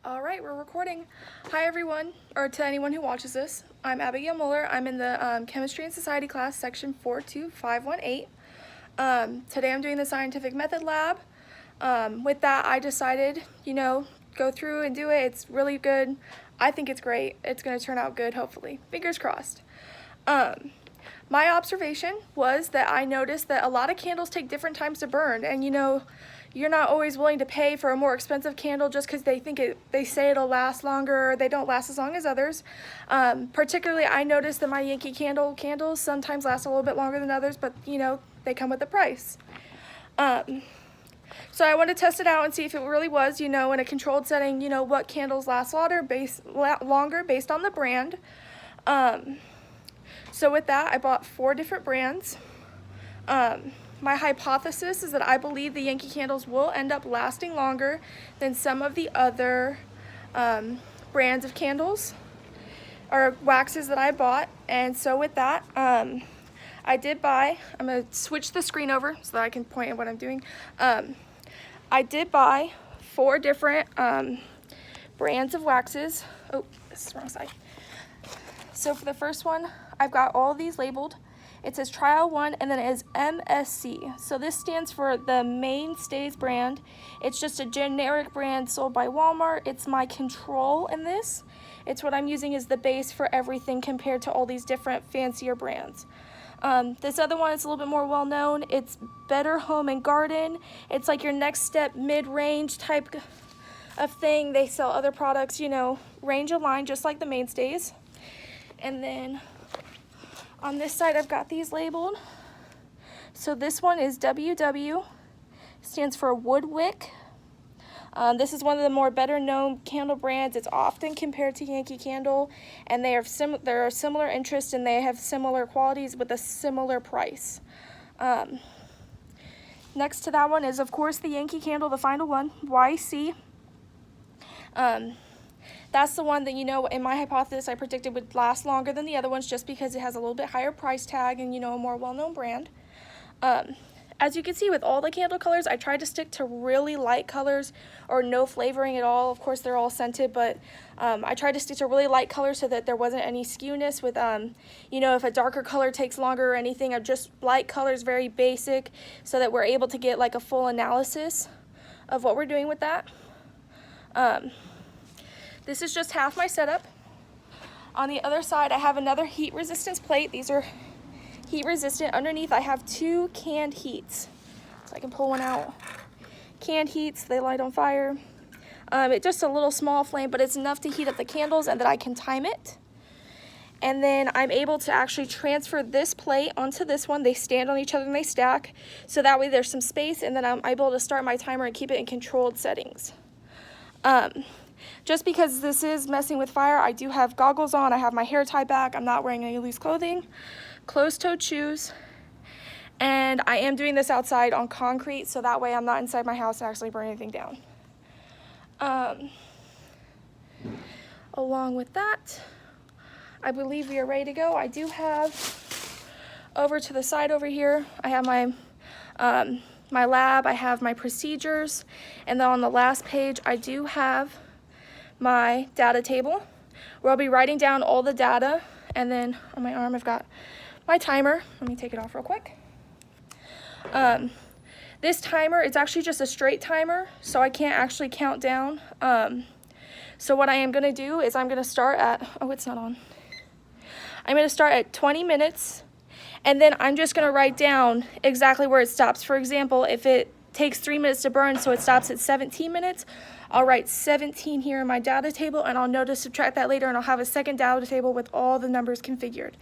All right, we're recording. Hi everyone, or to anyone who watches this. I'm Abigail Muller. I'm in the Chemistry and Society class, section 42518. Today I'm doing the scientific method lab. With that, I decided, go through and do it. It's really good. I think it's great. It's going to turn out good, hopefully. Fingers crossed. My observation was that I noticed that a lot of candles take different times to burn, and you're not always willing to pay for a more expensive candle just because they say it'll last longer, or they don't last as long as others. Particularly, I noticed that my Yankee Candle candles sometimes last a little bit longer than others, but they come with a price. So I wanted to test it out and see if it really was, in a controlled setting, what candles last longer based on the brand. So with that, I bought 4 different brands. My hypothesis is that I believe the Yankee Candles will end up lasting longer than some of the other brands of candles or waxes that I bought. And so with that, I did buy, I'm going to switch the screen over so that I can point at what I'm doing. I did buy 4 different brands of waxes. Oh, this is the wrong side. So for the first one, I've got all of these labeled. It says Trial 1 and then it is MSC. So this stands for the Mainstays brand. It's just a generic brand sold by Walmart. It's my control in this. It's what I'm using as the base for everything compared to all these different fancier brands. This other one is a little bit more well known. It's Better Home and Garden. It's like your next step mid-range type of thing. They sell other products, range of line just like the Mainstays. And then on this side, I've got these labeled. So this one is WW, stands for Woodwick. This is one of the more better known candle brands. It's often compared to Yankee Candle, and they are similar interest and they have similar qualities with a similar price. Next to that one is, of course, the Yankee Candle, the final one, YC. That's the one that, in my hypothesis, I predicted would last longer than the other ones just because it has a little bit higher price tag and, a more well-known brand. As you can see with all the candle colors, I tried to stick to really light colors or no flavoring at all. Of course, they're all scented, but I tried to stick to really light colors so that there wasn't any skewness with, if a darker color takes longer or anything. Of just light colors, very basic, so that we're able to get like a full analysis of what we're doing with that. This is just half my setup. On the other side, I have another heat resistance plate. These are heat resistant. Underneath, I have 2 canned heats. So I can pull one out. Canned heats, they light on fire. It's just a little small flame, but it's enough to heat up the candles and that I can time it. And then I'm able to actually transfer this plate onto this one. They stand on each other and they stack. So that way there's some space, and then I'm able to start my timer and keep it in controlled settings. Just because this is messing with fire, I do have goggles on, I have my hair tied back, I'm not wearing any loose clothing, closed-toed shoes, and I am doing this outside on concrete, so that way I'm not inside my house and actually burn anything down. Along with that, I believe we are ready to go. I do have, over to the side over here, I have my my lab, I have my procedures, and then on the last page, I do have my data table where I'll be writing down all the data, and then on my arm I've got my timer. Let me take it off real quick. This timer, it's actually just a straight timer, so I can't actually count down. So what I am going to do is I'm going to start at, oh, it's not on. I'm going to start at 20 minutes, and then I'm just going to write down exactly where it stops. For example, if it takes 3 minutes to burn, so it stops at 17 minutes, I'll write 17 here in my data table, and I'll know to subtract that later, and I'll have a second data table with all the numbers configured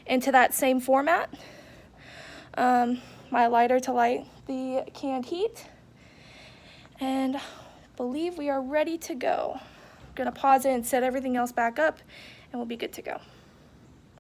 into that same format. My lighter to light the canned heat, and I believe we are ready to go. I'm going to pause it and set everything else back up, and we'll be good to go.